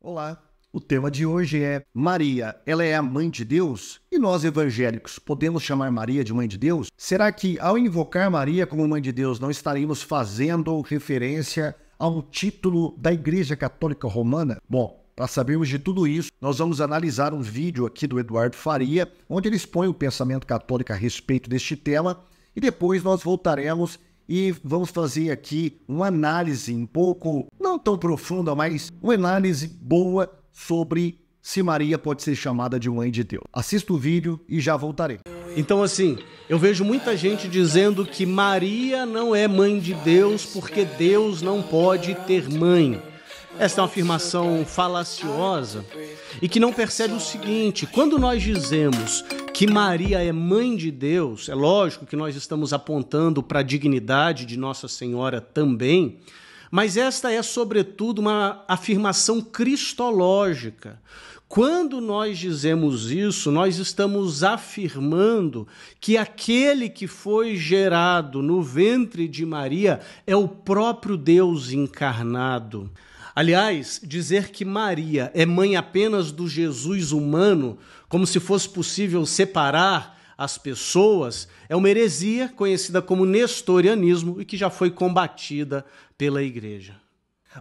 Olá, o tema de hoje é Maria, ela é a mãe de Deus? E nós evangélicos podemos chamar Maria de mãe de Deus? Será que ao invocar Maria como mãe de Deus não estaríamos fazendo referência a um título da Igreja Católica Romana? Bom, para sabermos de tudo isso, nós vamos analisar um vídeo aqui do Eduardo Faria, onde ele expõe o pensamento católico a respeito deste tema, e depois nós voltaremos e vamos fazer aqui uma análise um pouco, não tão profunda, mas uma análise boa sobre se Maria pode ser chamada de mãe de Deus. Assista o vídeo e já voltarei. Então, assim, eu vejo muita gente dizendo que Maria não é mãe de Deus porque Deus não pode ter mãe. Esta é uma afirmação falaciosa e que não percebe o seguinte: quando nós dizemos que Maria é mãe de Deus, é lógico que nós estamos apontando para a dignidade de Nossa Senhora também, mas esta é, sobretudo, uma afirmação cristológica. Quando nós dizemos isso, nós estamos afirmando que aquele que foi gerado no ventre de Maria é o próprio Deus encarnado. Aliás, dizer que Maria é mãe apenas do Jesus humano, como se fosse possível separar as pessoas, é uma heresia conhecida como nestorianismo e que já foi combatida pela Igreja.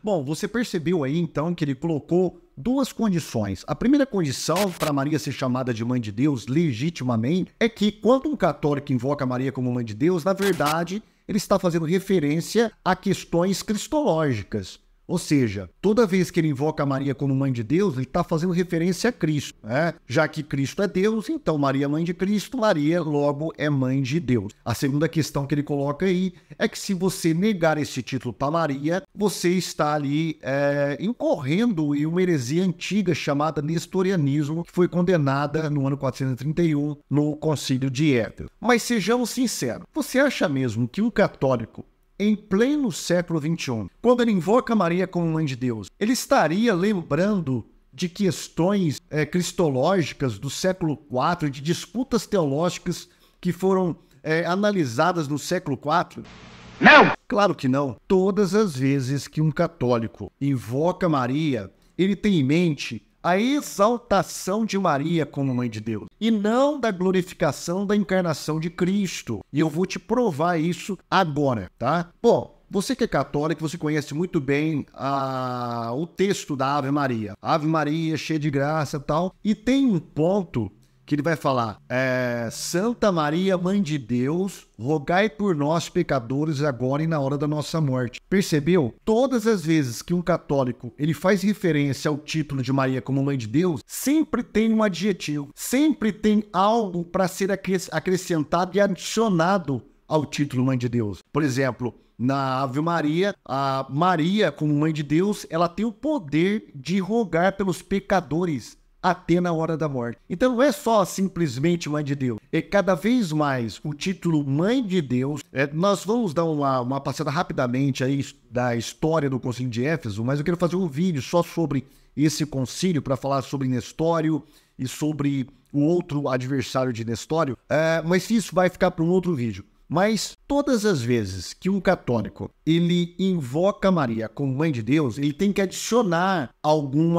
Bom, você percebeu aí então que ele colocou duas condições. A primeira condição para Maria ser chamada de mãe de Deus legitimamente é que quando um católico invoca Maria como mãe de Deus, na verdade, ele está fazendo referência a questões cristológicas. Ou seja, toda vez que ele invoca Maria como mãe de Deus, ele está fazendo referência a Cristo, né? Já que Cristo é Deus, então Maria é mãe de Cristo, Maria logo é mãe de Deus. A segunda questão que ele coloca aí é que se você negar esse título para Maria, você está ali incorrendo em uma heresia antiga chamada nestorianismo, que foi condenada no ano 431 no Concílio de Éfeso. Mas sejamos sinceros, você acha mesmo que um católico em pleno século XXI, quando ele invoca Maria como mãe de Deus, ele estaria lembrando de questões cristológicas do século IV, de disputas teológicas que foram analisadas no século IV? Não! Claro que não. Todas as vezes que um católico invoca Maria, ele tem em mente a exaltação de Maria como mãe de Deus, e não da glorificação da encarnação de Cristo. E eu vou te provar isso agora, tá? Bom, você que é católico, você conhece muito bem o texto da Ave Maria. Ave Maria, cheia de graça e tal. E tem um ponto que ele vai falar: Santa Maria, Mãe de Deus, rogai por nós pecadores agora e na hora da nossa morte. Percebeu? Todas as vezes que um católico ele faz referência ao título de Maria como Mãe de Deus, sempre tem um adjetivo, sempre tem algo para ser acrescentado e adicionado ao título Mãe de Deus. Por exemplo, na Ave Maria, a Maria como Mãe de Deus, ela tem o poder de rogar pelos pecadores até na hora da morte. Então não é só simplesmente Mãe de Deus. É cada vez mais o título Mãe de Deus. Nós vamos dar uma passada rapidamente aí da história do Concílio de Éfeso, mas eu quero fazer um vídeo só sobre esse concílio para falar sobre Nestório e sobre o outro adversário de Nestório. Mas isso vai ficar para um outro vídeo. Mas todas as vezes que um católico ele invoca Maria como mãe de Deus, ele tem que adicionar algum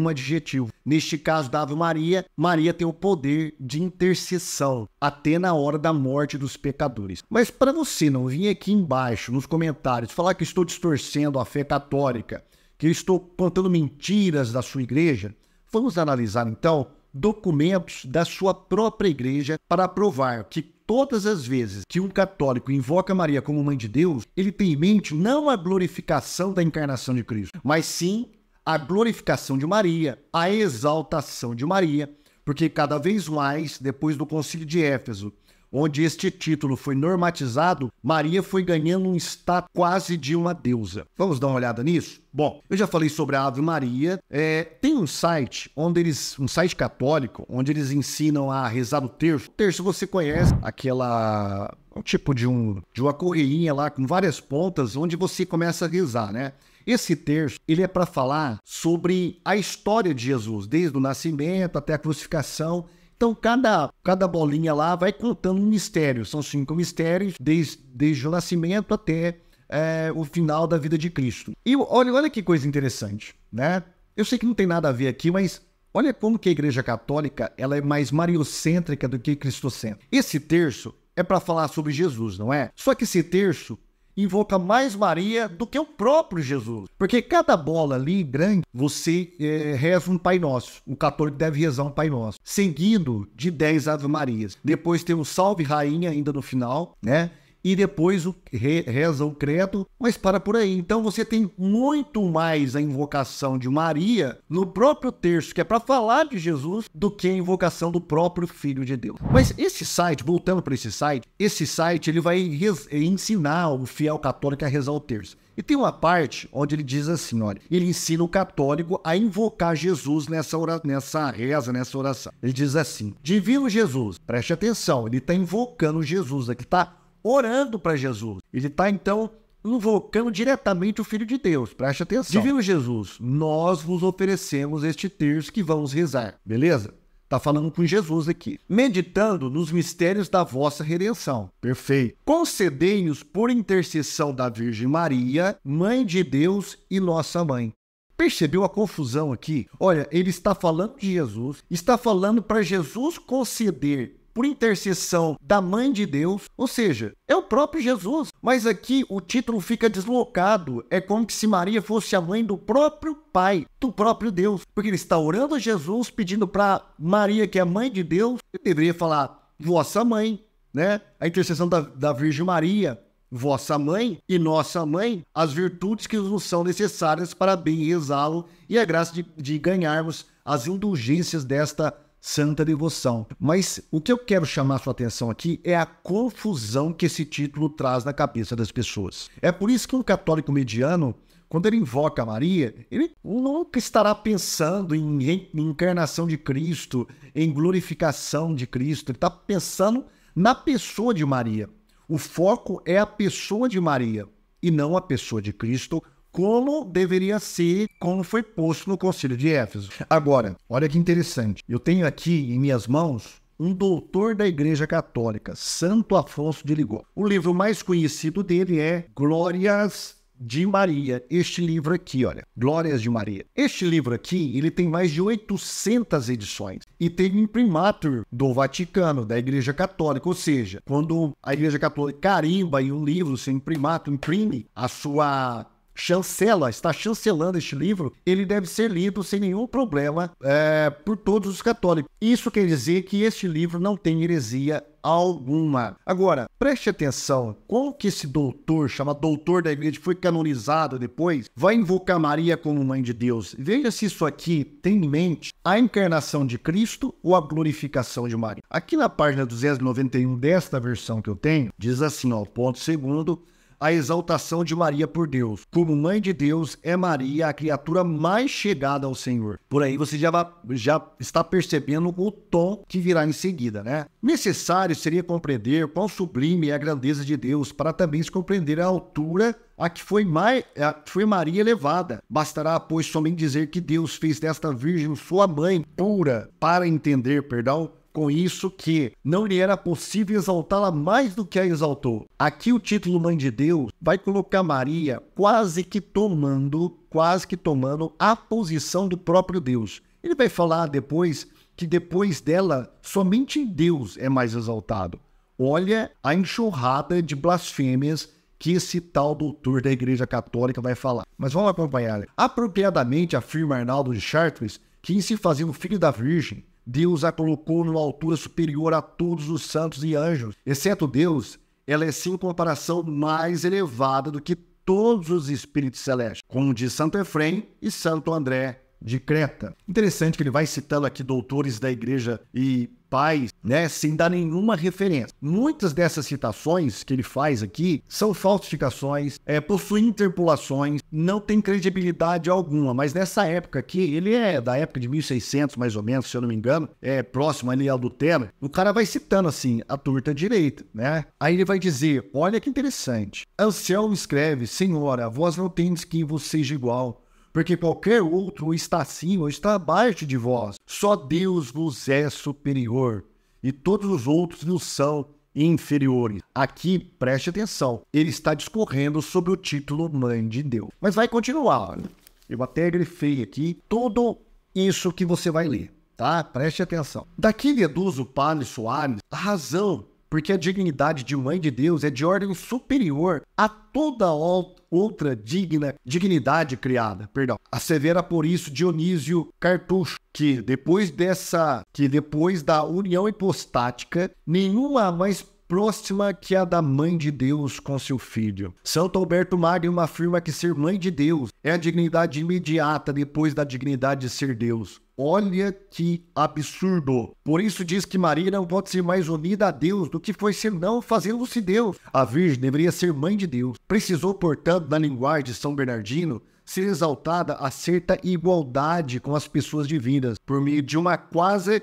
adjetivo. Neste caso da Ave Maria, Maria tem o poder de intercessão até na hora da morte dos pecadores. Mas para você não vir aqui embaixo nos comentários falar que estou distorcendo a fé católica, que eu estou contando mentiras da sua igreja, vamos analisar então documentos da sua própria igreja para provar que todas as vezes que um católico invoca Maria como mãe de Deus, ele tem em mente não a glorificação da encarnação de Cristo, mas sim a glorificação de Maria, a exaltação de Maria, porque cada vez mais, depois do Concílio de Éfeso, onde este título foi normatizado, Maria foi ganhando um status quase de uma deusa. Vamos dar uma olhada nisso? Bom, eu já falei sobre a Ave Maria. Tem um site um site católico, onde eles ensinam a rezar o terço. O terço você conhece, um tipo de uma correinha lá com várias pontas, onde você começa a rezar, né? Esse terço, ele é para falar sobre a história de Jesus, desde o nascimento até a crucificação. Então, cada bolinha lá vai contando um mistério. São 5 mistérios, desde o nascimento até o final da vida de Cristo. E olha que coisa interessante, né? Eu sei que não tem nada a ver aqui, mas olha como que a Igreja Católica ela é mais mariocêntrica do que cristocêntrica. Esse terço é para falar sobre Jesus, não é? Só que esse terço invoca mais Maria do que o próprio Jesus. Porque cada bola ali grande, você reza um Pai Nosso. O católico deve rezar um Pai Nosso. Seguido de 10 Ave Marias. Depois tem o Salve Rainha ainda no final, né? E depois reza o credo, mas para por aí. Então você tem muito mais a invocação de Maria no próprio terço, que é para falar de Jesus, do que a invocação do próprio Filho de Deus. Mas esse site, voltando para esse site ele vai ensinar o fiel católico a rezar o terço. E tem uma parte onde ele diz assim, olha, ele ensina o católico a invocar Jesus nessa oração. Ele diz assim, Divino Jesus, preste atenção, ele está invocando Jesus aqui, está orando para Jesus. Ele está, então, invocando diretamente o Filho de Deus. Preste atenção. Divino Jesus, nós vos oferecemos este terço que vamos rezar. Beleza? Está falando com Jesus aqui. Meditando nos mistérios da vossa redenção. Perfeito. Concedei-nos por intercessão da Virgem Maria, Mãe de Deus e nossa Mãe. Percebeu a confusão aqui? Olha, ele está falando de Jesus, está falando para Jesus conceder por intercessão da Mãe de Deus, ou seja, é o próprio Jesus. Mas aqui o título fica deslocado, é como se Maria fosse a mãe do próprio Pai, do próprio Deus, porque ele está orando a Jesus, pedindo para Maria, que é a Mãe de Deus, ele deveria falar vossa Mãe, né? A intercessão da Virgem Maria, vossa Mãe e nossa Mãe, as virtudes que nos são necessárias para bem rezá-lo e a graça de ganharmos as indulgências desta santa devoção. Mas o que eu quero chamar sua atenção aqui é a confusão que esse título traz na cabeça das pessoas. É por isso que um católico mediano, quando ele invoca Maria, ele nunca estará pensando em encarnação de Cristo, em glorificação de Cristo. Ele está pensando na pessoa de Maria. O foco é a pessoa de Maria e não a pessoa de Cristo, como deveria ser, como foi posto no Concílio de Éfeso. Agora, olha que interessante. Eu tenho aqui em minhas mãos um doutor da Igreja Católica, Santo Afonso de Ligório. O livro mais conhecido dele é Glórias de Maria. Este livro aqui, olha, Glórias de Maria. Este livro aqui, ele tem mais de 800 edições e tem um imprimatur do Vaticano, da Igreja Católica. Ou seja, quando a Igreja Católica carimba em um livro, seu imprimatur, imprime a sua está chancelando este livro, ele deve ser lido sem nenhum problema por todos os católicos. Isso quer dizer que este livro não tem heresia alguma. Agora, preste atenção, como que esse doutor, chama doutor da igreja, foi canonizado depois, vai invocar Maria como Mãe de Deus. Veja se isso aqui tem em mente a encarnação de Cristo ou a glorificação de Maria. Aqui na página 291 desta versão que eu tenho, diz assim, ó, ponto segundo, a exaltação de Maria por Deus. Como Mãe de Deus, é Maria a criatura mais chegada ao Senhor. Por aí você já está percebendo o tom que virá em seguida, né? Necessário seria compreender quão sublime é a grandeza de Deus, para também se compreender a altura a que foi Maria elevada. Bastará, pois, somente dizer que Deus fez desta Virgem sua mãe pura, para entender, com isso que não lhe era possível exaltá-la mais do que a exaltou. Aqui o título Mãe de Deus vai colocar Maria quase que tomando a posição do próprio Deus. Ele vai falar depois que depois dela, somente Deus é mais exaltado. Olha a enxurrada de blasfêmias que esse tal doutor da Igreja Católica vai falar. Mas vamos acompanhar. Apropriadamente afirma Arnaldo de Chartres que em se fazendo filho da Virgem, Deus a colocou numa altura superior a todos os santos e anjos. Exceto Deus, ela é sem comparação mais elevada do que todos os espíritos celestes, como diz Santo Efrem e Santo André de Creta. Interessante que ele vai citando aqui doutores da igreja e pais, né, sem dar nenhuma referência. Muitas dessas citações que ele faz aqui são falsificações, possuem interpolações, não tem credibilidade alguma, mas nessa época aqui, ele é da época de 1600 mais ou menos, se eu não me engano, próximo ali ao Lutero, o cara vai citando assim, a torta direita, né? Aí ele vai dizer, olha que interessante, Anselmo escreve, Senhora, vós não tendes quem vos seja igual, porque qualquer outro está acima ou está abaixo de vós. Só Deus vos é superior, e todos os outros vos são inferiores. Aqui, preste atenção, ele está discorrendo sobre o título Mãe de Deus. Mas vai continuar. Eu até grifei aqui tudo isso que você vai ler, tá? Preste atenção. Daqui deduz o padre Soares a razão porque a dignidade de mãe de Deus é de ordem superior a toda outra dignidade criada. Assevera por isso Dionísio Cartucho, que depois da união hipostática, nenhuma mais próxima que a da mãe de Deus com seu filho. Santo Alberto Magno afirma que ser mãe de Deus é a dignidade imediata depois da dignidade de ser Deus. Olha que absurdo. Por isso diz que Maria não pode ser mais unida a Deus do que foi senão fazendo-se Deus. A Virgem deveria ser mãe de Deus. Precisou, portanto, na linguagem de São Bernardino, ser exaltada a certa igualdade com as pessoas divinas, por meio de uma quase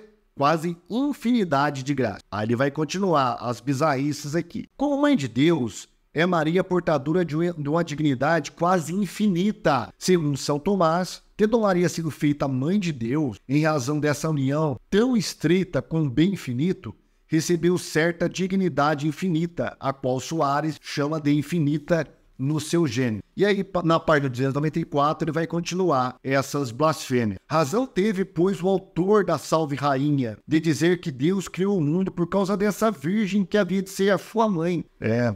infinidade de graças. Aí ele vai continuar as bizarrices aqui. Como mãe de Deus, é Maria portadora de uma dignidade quase infinita. Segundo São Tomás, tendo Maria sido feita mãe de Deus, em razão dessa união tão estreita com o bem infinito, recebeu certa dignidade infinita, a qual Soares chama de infinita no seu gênero. E aí, na página 294, ele vai continuar essas blasfêmias. Razão teve, pois, o autor da Salve Rainha, de dizer que Deus criou o mundo por causa dessa virgem que havia de ser a sua mãe.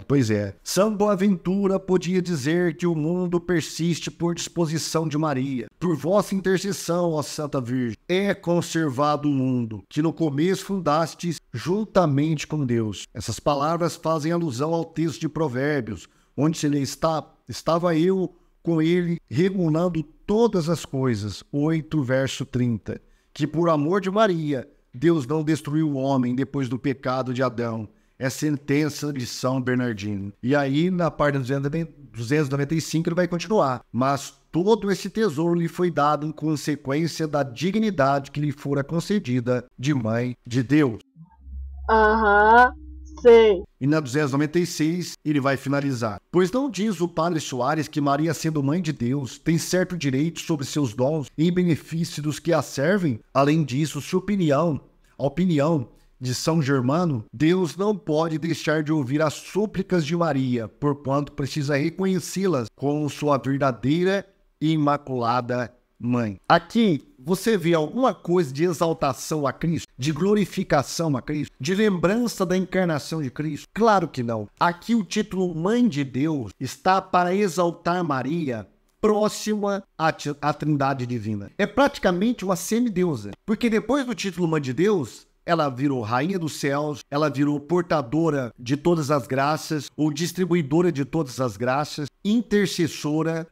Pois é. São Boaventura podia dizer que o mundo persiste por disposição de Maria. Por vossa intercessão, ó Santa Virgem, é conservado o mundo, que no começo fundastes juntamente com Deus. Essas palavras fazem alusão ao texto de Provérbios, onde se lhe estava eu com ele regulando todas as coisas, 8, verso 30, que por amor de Maria, Deus não destruiu o homem depois do pecado de Adão. É sentença de São Bernardino. E aí, na página 295, ele vai continuar. Mas todo esse tesouro lhe foi dado em consequência da dignidade que lhe fora concedida de mãe de Deus. Sim. E na 296 ele vai finalizar. Pois não diz o padre Soares que Maria, sendo mãe de Deus, tem certo direito sobre seus dons em benefício dos que a servem? Além disso, a opinião de São Germano, Deus não pode deixar de ouvir as súplicas de Maria, porquanto precisa reconhecê-las como sua verdadeira e imaculada mãe. Aqui você vê alguma coisa de exaltação a Cristo, de glorificação a Cristo, de lembrança da encarnação de Cristo? Claro que não. Aqui o título Mãe de Deus está para exaltar Maria próxima à Trindade Divina. É praticamente uma semideusa, porque depois do título Mãe de Deus, ela virou rainha dos céus, ela virou portadora de todas as graças, ou distribuidora de todas as graças, intercessora,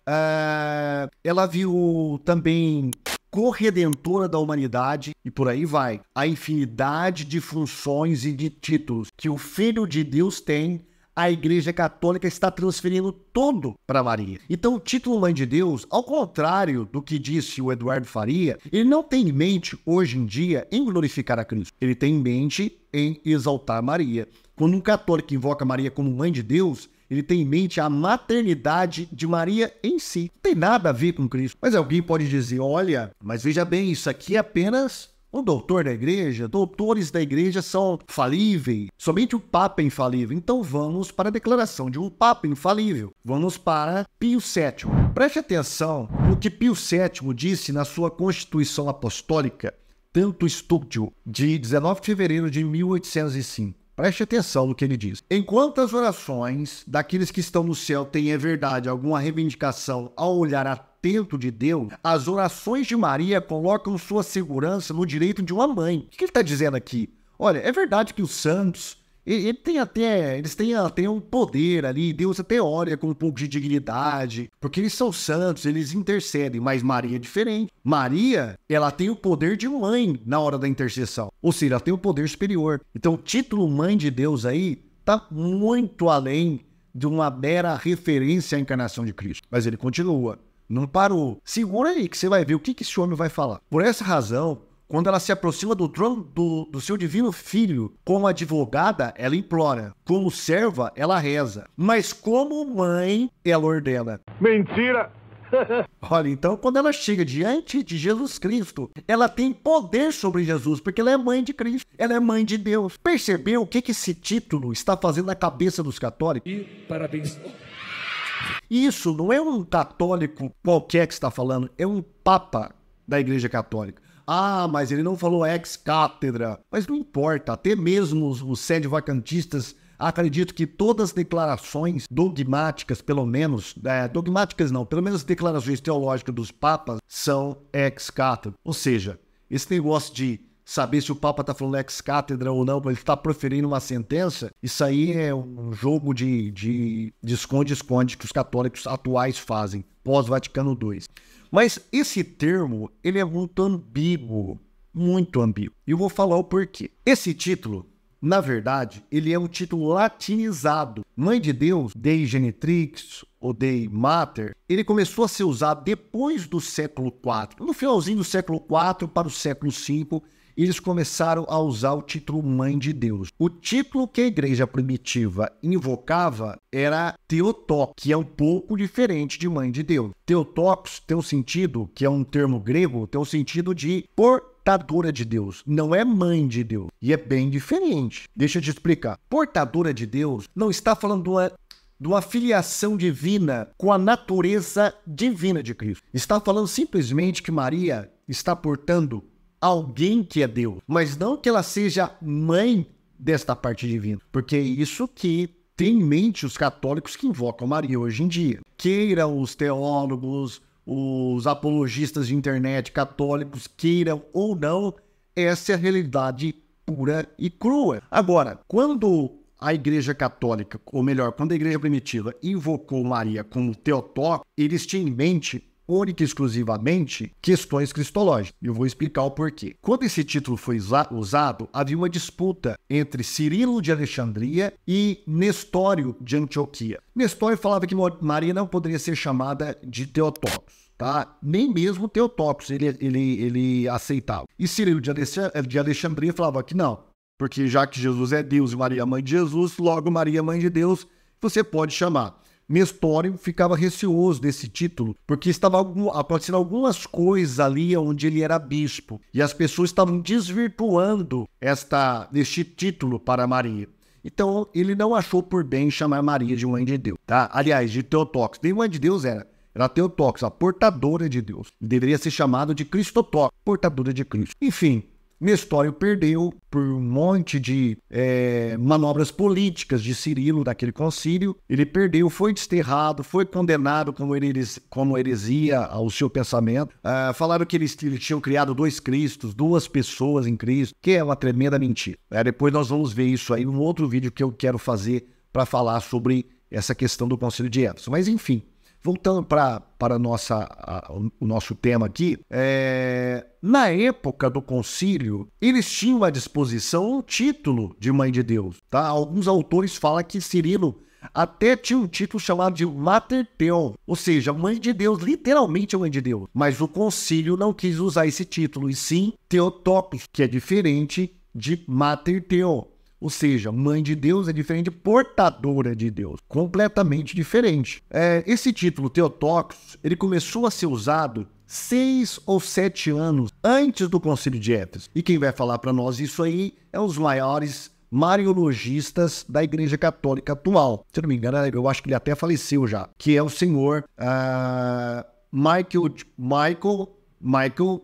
ela virou também corredentora da humanidade, e por aí vai. A infinidade de funções e de títulos que o Filho de Deus tem, a Igreja Católica está transferindo todo para Maria. Então o título Mãe de Deus, ao contrário do que disse o Eduardo Faria, ele não tem em mente, hoje em dia, em glorificar a Cristo. Ele tem em mente em exaltar Maria. Quando um católico invoca Maria como Mãe de Deus, ele tem em mente a maternidade de Maria em si. Não tem nada a ver com Cristo. Mas alguém pode dizer, olha, mas veja bem, isso aqui é apenas um doutor da igreja. Doutores da igreja são falíveis. Somente o Papa é infalível. Então vamos para a declaração de um Papa infalível. Vamos para Pio VII. Preste atenção no que Pio VII disse na sua Constituição Apostólica, Tanto Studio, de 19 de fevereiro de 1805. Preste atenção no que ele diz. Enquanto as orações daqueles que estão no céu têm, é verdade, alguma reivindicação ao olhar atento de Deus, as orações de Maria colocam sua segurança no direito de uma mãe. O que ele está dizendo aqui? Olha, é verdade que os santos, eles têm até um poder ali, Deus até olha com um pouco de dignidade, porque eles são santos, eles intercedem, mas Maria é diferente. Maria, ela tem o poder de mãe na hora da intercessão, ou seja, ela tem o poder superior. Então o título Mãe de Deus aí está muito além de uma mera referência à encarnação de Cristo. Mas ele continua, não parou. Segura aí que você vai ver o que esse homem vai falar. Por essa razão, quando ela se aproxima do trono do seu divino filho, como advogada, ela implora. Como serva, ela reza. Mas como mãe, ela ordena. Mentira! Olha, então, quando ela chega diante de Jesus Cristo, ela tem poder sobre Jesus, porque ela é mãe de Cristo. Ela é mãe de Deus. Percebeu o que esse título está fazendo na cabeça dos católicos? E parabéns. Isso não é um católico qualquer que está falando, é um papa da Igreja Católica. Ah, mas ele não falou ex-cátedra. Mas não importa, até mesmo os sede-vacantistas acredito que todas as declarações dogmáticas, pelo menos, dogmáticas não, pelo menos as declarações teológicas dos papas são ex-cátedra. Ou seja, esse negócio de saber se o Papa está falando ex-cátedra ou não, para ele estar proferindo uma sentença, isso aí é um jogo de esconde-esconde que os católicos atuais fazem, pós-Vaticano II. Mas esse termo, ele é muito ambíguo, muito ambíguo. E eu vou falar o porquê. Esse título, na verdade, ele é um título latinizado. Mãe de Deus, Dei Genitrix, ou Dei Mater, ele começou a ser usado depois do século IV. No finalzinho do século IV para o século V, eles começaram a usar o título Mãe de Deus. O título que a igreja primitiva invocava era Theotokos, que é um pouco diferente de Mãe de Deus. Theotokos tem um sentido, que é um termo grego, tem um sentido de portadora de Deus, não é mãe de Deus. E é bem diferente. Deixa eu te explicar. Portadora de Deus não está falando de uma filiação divina com a natureza divina de Cristo. Está falando simplesmente que Maria está portando alguém que é Deus, mas não que ela seja mãe desta parte divina, porque é isso que tem em mente os católicos que invocam Maria hoje em dia. Queiram os teólogos, os apologistas de internet católicos, queiram ou não, essa é a realidade pura e crua. Agora, quando a Igreja Católica, ou melhor, quando a Igreja Primitiva invocou Maria como Theotokos, eles tinham em mente única e exclusivamente questões cristológicas. Eu vou explicar o porquê. Quando esse título foi usado, havia uma disputa entre Cirilo de Alexandria e Nestório de Antioquia. Nestório falava que Maria não poderia ser chamada de Theotokos, tá? Nem mesmo Theotokos ele aceitava. E Cirilo de Alexandria falava que não, porque já que Jesus é Deus e Maria é mãe de Jesus, logo Maria é mãe de Deus, você pode chamar. Nestório ficava receoso desse título, porque estava acontecendo algumas coisas ali onde ele era bispo, e as pessoas estavam desvirtuando este título para Maria. Então, ele não achou por bem chamar Maria de mãe de Deus, tá? Aliás, de Theotokos. Nem mãe de Deus era Theotokos, a portadora de Deus. Deveria ser chamado de Cristotokos, portadora de Cristo. Enfim, Nestório perdeu por um monte de manobras políticas de Cirilo naquele concílio. Ele perdeu, foi desterrado, foi condenado como heresia ao seu pensamento. Falaram que eles tinham criado dois Cristos, duas pessoas em Cristo, que é uma tremenda mentira. Depois nós vamos ver isso aí num outro vídeo que eu quero fazer para falar sobre essa questão do concílio de Éfeso. Mas enfim, voltando para o nosso tema aqui, na época do concílio, eles tinham à disposição um título de Mãe de Deus, tá? Alguns autores falam que Cirilo até tinha um título chamado de Mater Theon, ou seja, Mãe de Deus, literalmente Mãe de Deus. Mas o concílio não quis usar esse título, e sim Theotokos, que é diferente de Mater Theon. Ou seja, Mãe de Deus é diferente de portadora de Deus. Completamente diferente. Esse título, Theotokos, ele começou a ser usado 6 ou 7 anos antes do Concílio de Éfeso. E quem vai falar para nós isso aí é um dos maiores mariologistas da Igreja Católica atual. Se eu não me engano, eu acho que ele até faleceu já. Que é o senhor Michael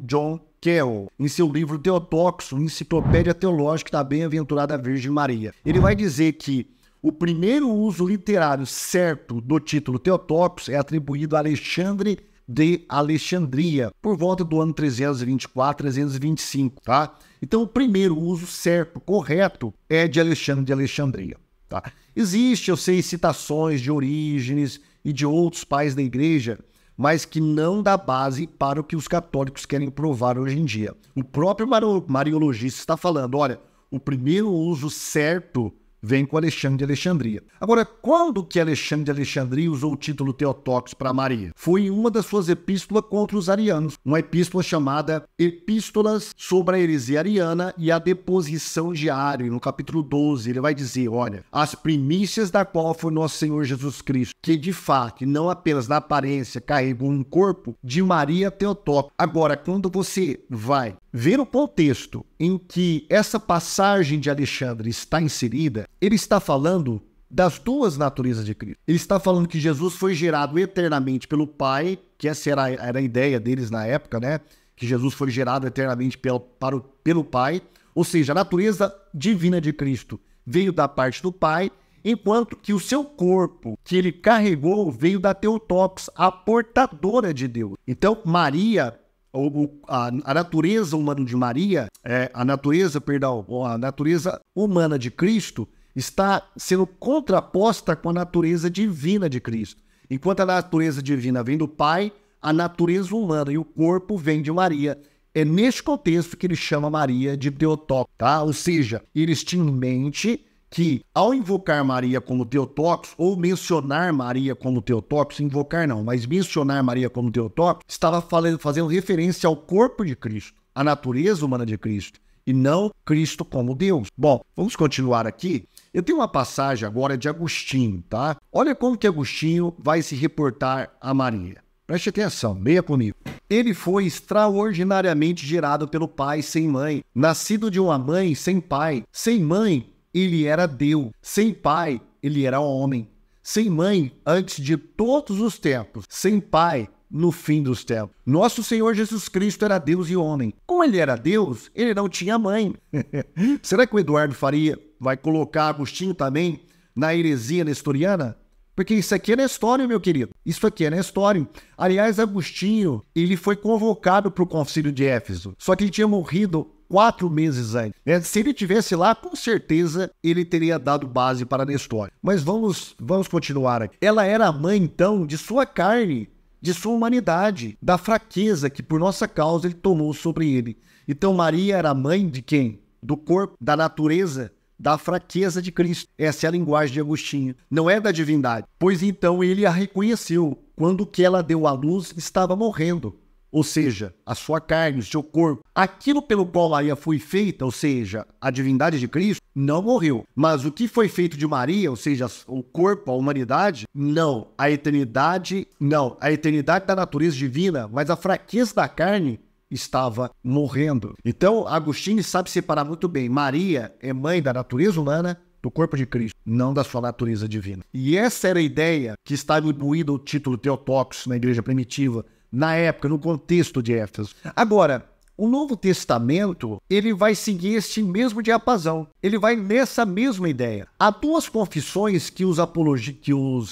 John Carroll, em seu livro Theotokos, Enciclopédia Teológica da Bem-aventurada Virgem Maria. Ele vai dizer que o primeiro uso literário certo do título Theotokos é atribuído a Alexandre de Alexandria, por volta do ano 324, 325, tá? Então, o primeiro uso certo, correto, é de Alexandre de Alexandria, tá? Existe, eu sei, citações de Orígenes e de outros pais da igreja, mas que não dá base para o que os católicos querem provar hoje em dia. O próprio mariologista está falando, olha, o primeiro uso certo vem com Alexandre de Alexandria. Agora, quando que Alexandre de Alexandria usou o título Theotokos para Maria? Foi em uma das suas epístolas contra os arianos, uma epístola chamada Epístolas sobre a heresia ariana e a deposição de Ario. No capítulo 12, ele vai dizer, olha, as primícias da qual foi nosso Senhor Jesus Cristo, que de fato, e não apenas na aparência, carregou um corpo de Maria Theotokos. Agora, quando você vai ver o contexto em que essa passagem de Alexandre está inserida, ele está falando das duas naturezas de Cristo. Ele está falando que Jesus foi gerado eternamente pelo Pai, que essa era a ideia deles na época, né? Que Jesus foi gerado eternamente pelo Pai, ou seja, a natureza divina de Cristo veio da parte do Pai, enquanto que o seu corpo que ele carregou veio da Theotokos, a portadora de Deus. Então, Maria, a natureza humana de Maria, a natureza humana de Cristo está sendo contraposta com a natureza divina de Cristo. Enquanto a natureza divina vem do Pai, a natureza humana e o corpo vem de Maria. É neste contexto que ele chama Maria de Theotokos, tá? Ou seja, eles tinham em mente que, ao invocar Maria como Theotokos, ou mencionar Maria como Theotokos, invocar não, mas mencionar Maria como Theotokos, estava fazendo referência ao corpo de Cristo, à natureza humana de Cristo, e não Cristo como Deus. Bom, vamos continuar aqui. Eu tenho uma passagem agora de Agostinho, tá? Olha como que Agostinho vai se reportar a Maria. Preste atenção, leia comigo. Ele foi extraordinariamente gerado pelo Pai sem mãe, nascido de uma mãe sem pai. Sem mãe, ele era Deus. Sem pai, ele era homem. Sem mãe, antes de todos os tempos. Sem pai, no fim dos tempos. Nosso Senhor Jesus Cristo era Deus e homem. Como ele era Deus, ele não tinha mãe. Será que o Eduardo Faria vai colocar Agostinho também na heresia nestoriana? Porque isso aqui é Nestório, meu querido. Isso aqui é Nestório. Aliás, Agostinho, ele foi convocado para o concílio de Éfeso. Só que ele tinha morrido 4 meses antes. Se ele tivesse lá, com certeza, ele teria dado base para Nestório. Mas vamos continuar aqui. Ela era a mãe, então, de sua carne, de sua humanidade, da fraqueza que, por nossa causa, ele tomou sobre ele. Então, Maria era a mãe de quem? Do corpo, da natureza, da fraqueza de Cristo. Essa é a linguagem de Agostinho. Não é da divindade. Pois então ele a reconheceu quando o que ela deu à luz estava morrendo. Ou seja, a sua carne, o seu corpo. Aquilo pelo qual Maria foi feita, ou seja, a divindade de Cristo, não morreu. Mas o que foi feito de Maria, ou seja, o corpo, a humanidade, não. A eternidade, não. A eternidade da natureza divina, mas a fraqueza da carne estava morrendo. Então, Agostinho sabe separar muito bem. Maria é mãe da natureza humana, do corpo de Cristo, não da sua natureza divina. E essa era a ideia que estava imbuída o título Theotokos na igreja primitiva, na época, no contexto de Éfeso. Agora, o Novo Testamento, ele vai seguir este mesmo diapasão. Ele vai nessa mesma ideia. Há duas confissões que os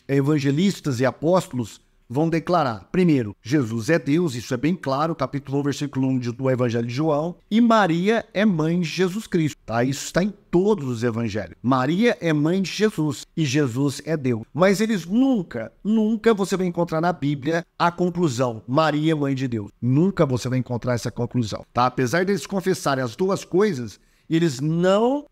evangelistas e apóstolos vão declarar. Primeiro, Jesus é Deus, isso é bem claro, capítulo 1, versículo 1 do Evangelho de João. E Maria é mãe de Jesus Cristo, tá? Isso está em todos os evangelhos. Maria é mãe de Jesus e Jesus é Deus. Mas eles nunca você vai encontrar na Bíblia a conclusão, Maria é mãe de Deus. Nunca você vai encontrar essa conclusão, tá? Apesar deles confessarem as duas coisas, eles não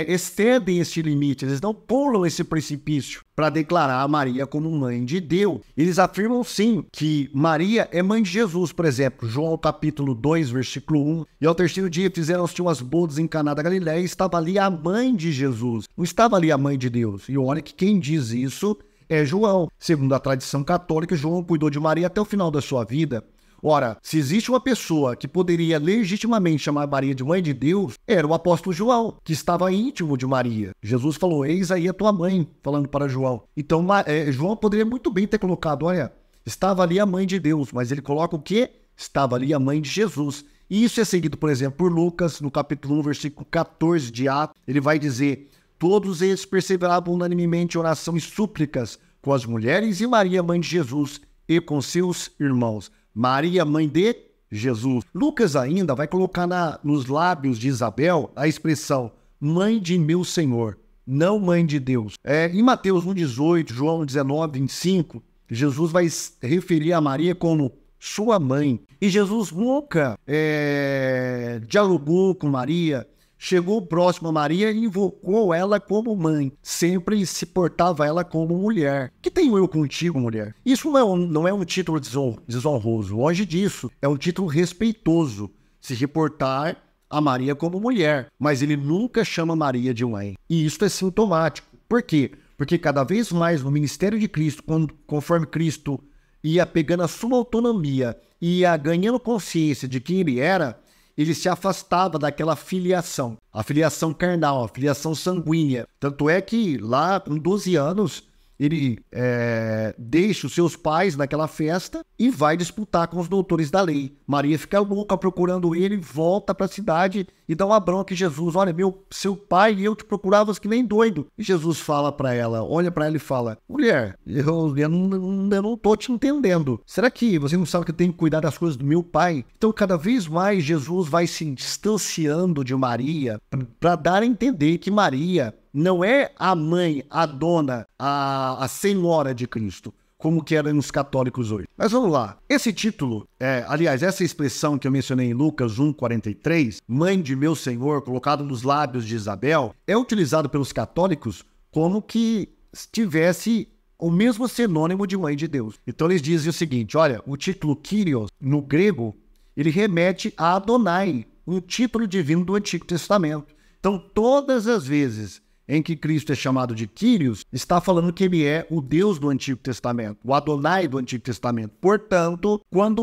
excedem esse limite, eles não pulam esse precipício para declarar a Maria como mãe de Deus. Eles afirmam sim que Maria é mãe de Jesus, por exemplo, João capítulo 2, versículo 1. E ao terceiro dia fizeram-se umas bodas em Caná da Galileia e estava ali a mãe de Jesus. Não estava ali a mãe de Deus. E olha que quem diz isso é João. Segundo a tradição católica, João cuidou de Maria até o final da sua vida. Ora, se existe uma pessoa que poderia legitimamente chamar Maria de mãe de Deus, era o apóstolo João, que estava íntimo de Maria. Jesus falou, eis aí a tua mãe, falando para João. Então, João poderia muito bem ter colocado, olha, estava ali a mãe de Deus, mas ele coloca o quê? Estava ali a mãe de Jesus. E isso é seguido, por exemplo, por Lucas, no capítulo 1, versículo 14 de Atos. Ele vai dizer, todos eles perseveravam unanimemente em oração e súplicas com as mulheres e Maria, mãe de Jesus, e com seus irmãos. Maria, mãe de Jesus. Lucas ainda vai colocar nos lábios de Isabel a expressão mãe de meu Senhor, não mãe de Deus. Em Mateus 1,18, João 19, 25, Jesus vai referir a Maria como sua mãe. E Jesus nunca dialogou com Maria, chegou próximo a Maria e invocou ela como mãe. Sempre se portava ela como mulher. Que tenho eu contigo, mulher? Isso não é um título desonroso. Longe disso. É um título respeitoso. Se reportar a Maria como mulher. Mas ele nunca chama Maria de mãe. E isso é sintomático. Por quê? Porque cada vez mais no ministério de Cristo, conforme Cristo ia pegando a sua autonomia e ia ganhando consciência de quem ele era, ele se afastava daquela filiação, a filiação carnal, a filiação sanguínea. Tanto é que lá com 12 anos, ele deixa os seus pais naquela festa e vai disputar com os doutores da lei. Maria fica louca procurando ele, volta para a cidade e dá uma bronca em Jesus. Olha, seu pai e eu te procurávamos que nem doido. E Jesus fala para ela, olha para ela e fala, mulher, eu não tô te entendendo. Será que você não sabe que eu tenho que cuidar das coisas do meu pai? Então, cada vez mais, Jesus vai se distanciando de Maria para dar a entender que Maria não é a mãe, a dona, a senhora de Cristo, como que era nos católicos hoje. Mas vamos lá. Esse título, aliás, essa expressão que eu mencionei em Lucas 1,43, mãe de meu Senhor, colocado nos lábios de Isabel, é utilizado pelos católicos como que tivesse o mesmo sinônimo de mãe de Deus. Então eles dizem o seguinte, olha, o título Kyrios, no grego, ele remete a Adonai, um título divino do Antigo Testamento. Então, todas as vezes em que Cristo é chamado de Kyrios, está falando que ele é o Deus do Antigo Testamento, o Adonai do Antigo Testamento. Portanto, quando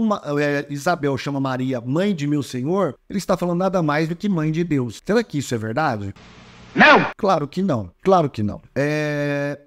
Isabel chama Maria mãe de meu Senhor, ele está falando nada mais do que mãe de Deus. Será que isso é verdade? Não! Claro que não, claro que não.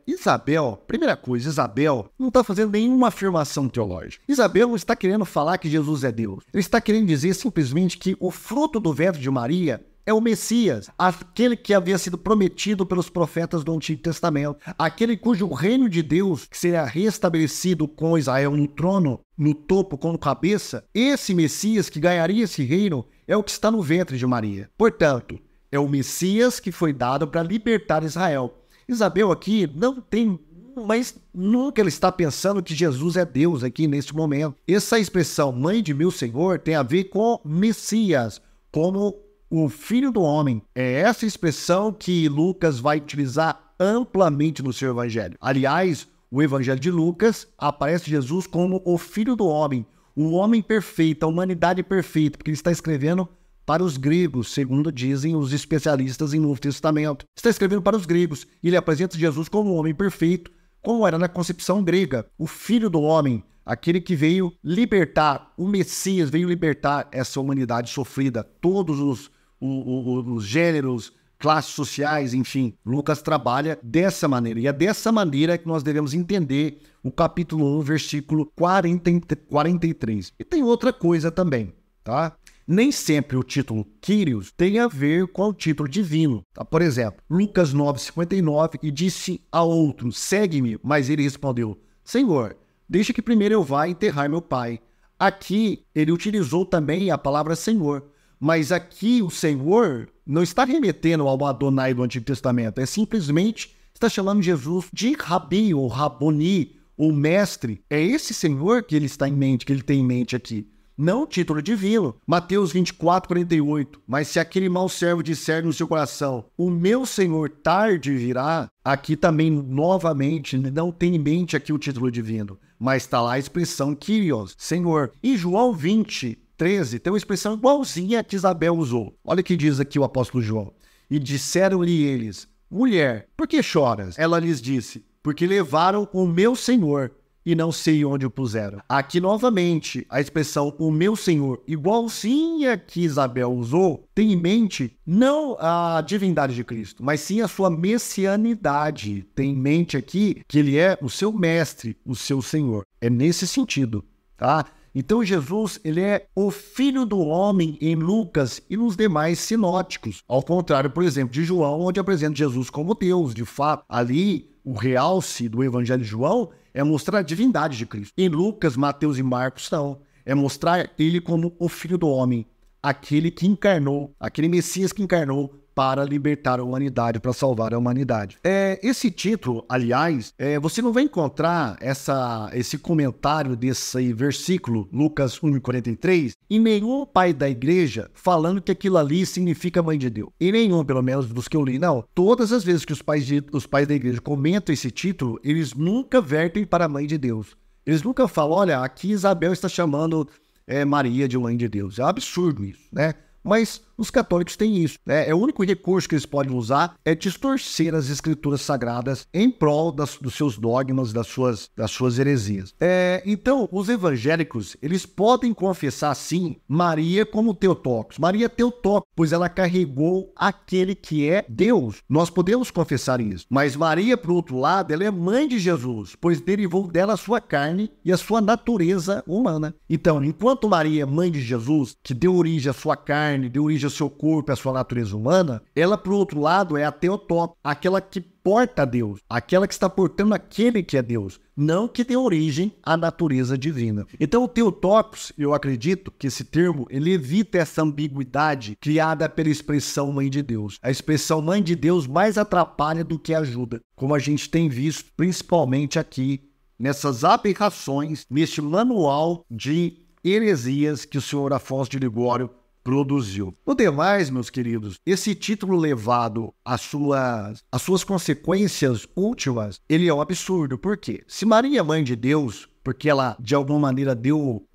Isabel, primeira coisa, Isabel não está fazendo nenhuma afirmação teológica. Isabel não está querendo falar que Jesus é Deus. Ele está querendo dizer simplesmente que o fruto do ventre de Maria é o Messias, aquele que havia sido prometido pelos profetas do Antigo Testamento, aquele cujo reino de Deus que seria restabelecido com Israel no trono, no topo, como cabeça. Esse Messias que ganharia esse reino é o que está no ventre de Maria. Portanto, é o Messias que foi dado para libertar Israel. Isabel aqui não tem, mas nunca ela está pensando que Jesus é Deus aqui neste momento. Essa expressão mãe de meu Senhor tem a ver com Messias, como o Filho do Homem. É essa expressão que Lucas vai utilizar amplamente no seu evangelho. Aliás, o evangelho de Lucas aparece Jesus como o Filho do Homem, o homem perfeito, a humanidade perfeita, porque ele está escrevendo para os gregos, segundo dizem os especialistas em Novo Testamento. Está escrevendo para os gregos e ele apresenta Jesus como um homem perfeito, como era na concepção grega, o Filho do Homem, aquele que veio libertar, o Messias veio libertar essa humanidade sofrida, todos os gêneros, classes sociais, enfim. Lucas trabalha dessa maneira. E é dessa maneira que nós devemos entender o capítulo 1, versículo 43. E tem outra coisa também, tá? Nem sempre o título Kyrios tem a ver com o título divino. Tá? Por exemplo, Lucas 9,59, e disse a outro, segue-me, mas ele respondeu, Senhor, deixa que primeiro eu vá enterrar meu pai. Aqui ele utilizou também a palavra Senhor. Mas aqui o Senhor não está remetendo ao Adonai do Antigo Testamento, é simplesmente está chamando Jesus de Rabi ou Raboni ou Mestre. É esse Senhor que ele está em mente, que ele tem em mente aqui, não o título divino. Mateus 24:48. Mas se aquele mau servo disser no seu coração, o meu Senhor tarde virá, aqui também novamente não tem em mente aqui o título divino, mas está lá a expressão Kyrios, Senhor. E João 20:13 tem uma expressão igualzinha que Isabel usou. Olha o que diz aqui o apóstolo João. E disseram-lhe eles, mulher, por que choras? Ela lhes disse, porque levaram o meu Senhor e não sei onde o puseram. Aqui novamente a expressão o meu Senhor, igualzinha que Isabel usou, tem em mente não a divindade de Cristo, mas sim a sua messianidade. Tem em mente aqui que ele é o seu mestre, o seu Senhor. É nesse sentido, tá? Então Jesus, ele é o Filho do Homem em Lucas e nos demais sinóticos. Ao contrário, por exemplo, de João, onde apresenta Jesus como Deus. De fato, ali o realce do Evangelho de João é mostrar a divindade de Cristo. Em Lucas, Mateus e Marcos não. É mostrar ele como o Filho do Homem, aquele que encarnou, aquele Messias que encarnou para libertar a humanidade, para salvar a humanidade. Esse título, aliás, você não vai encontrar esse comentário desse versículo, Lucas 1:43, em nenhum pai da igreja falando que aquilo ali significa mãe de Deus. Em nenhum, pelo menos dos que eu li, não. Todas as vezes que os pais da igreja comentam esse título, eles nunca vertem para a mãe de Deus. Eles nunca falam, olha, aqui Isabel está chamando Maria de mãe de Deus. É um absurdo isso, né? Mas os católicos têm isso, né? O único recurso que eles podem usar é distorcer as escrituras sagradas em prol dos seus dogmas, das suas heresias. Então, os evangélicos, eles podem confessar, sim, Maria como Theotokos. Maria é Theotokos, pois ela carregou aquele que é Deus. Nós podemos confessar isso. Mas Maria, por outro lado, ela é mãe de Jesus, pois derivou dela a sua carne e a sua natureza humana. Então, enquanto Maria é mãe de Jesus, que deu origem à sua carne, deu origem ao seu corpo e à sua natureza humana, ela, por outro lado, é a Theotokos, aquela que porta a Deus, aquela que está portando aquele que é Deus, não que dê origem à natureza divina. Então, o Theotokos, eu acredito que esse termo, ele evita essa ambiguidade criada pela expressão mãe de Deus. A expressão mãe de Deus mais atrapalha do que ajuda, como a gente tem visto, principalmente aqui, nessas aberrações, neste manual de heresias que o senhor Afonso de Ligório produziu. No demais, meus queridos, esse título levado às suas consequências últimas, ele é um absurdo. Por quê? Se Maria é mãe de Deus, porque ela, de alguma maneira, deu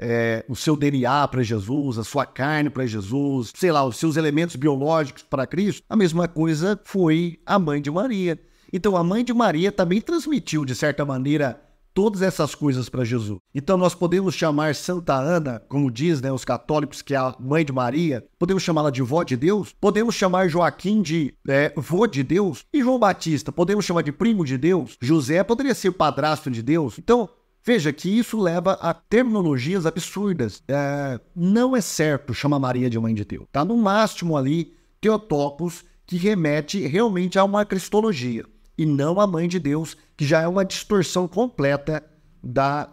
o seu DNA para Jesus, a sua carne para Jesus, sei lá, os seus elementos biológicos para Cristo, a mesma coisa foi a mãe de Maria. Então, a mãe de Maria também transmitiu, de certa maneira, todas essas coisas para Jesus. Então nós podemos chamar Santa Ana, como diz, os católicos, que é a mãe de Maria, podemos chamá-la de vó de Deus, podemos chamar Joaquim de vô de Deus, e João Batista podemos chamar de primo de Deus, José poderia ser padrasto de Deus. Então, veja que isso leva a terminologias absurdas. Não é certo chamar Maria de mãe de Deus. Tá no máximo ali, Theotokos, que remete realmente a uma cristologia, e não a mãe de Deus, que já é uma distorção completa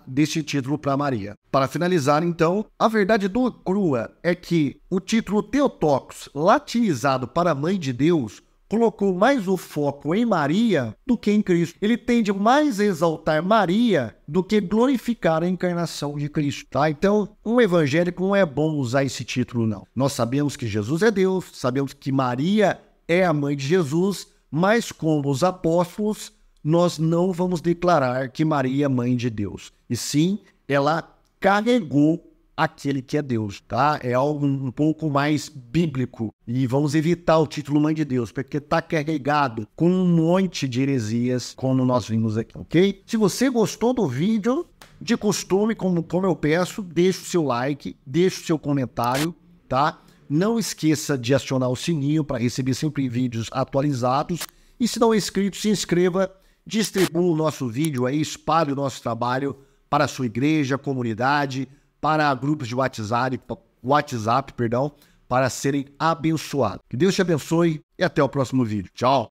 desse título para Maria. Para finalizar, então, a verdade do crua é que o título Theotokos, latinizado para mãe de Deus, colocou mais o foco em Maria do que em Cristo. Ele tende mais a exaltar Maria do que glorificar a encarnação de Cristo, tá? Então, um evangélico não é bom usar esse título, não. Nós sabemos que Jesus é Deus, sabemos que Maria é a mãe de Jesus, mas como os apóstolos, nós não vamos declarar que Maria é mãe de Deus. E sim, ela carregou aquele que é Deus, tá? É algo um pouco mais bíblico. E vamos evitar o título mãe de Deus, porque está carregado com um monte de heresias, como nós vimos aqui, ok? Se você gostou do vídeo, de costume, como eu peço, deixe o seu like, deixe o seu comentário, tá? Não esqueça de acionar o sininho para receber sempre vídeos atualizados. E se não é inscrito, se inscreva, distribua o nosso vídeo aí, espalhe o nosso trabalho para a sua igreja, comunidade, para grupos de WhatsApp, para serem abençoados. Que Deus te abençoe e até o próximo vídeo. Tchau!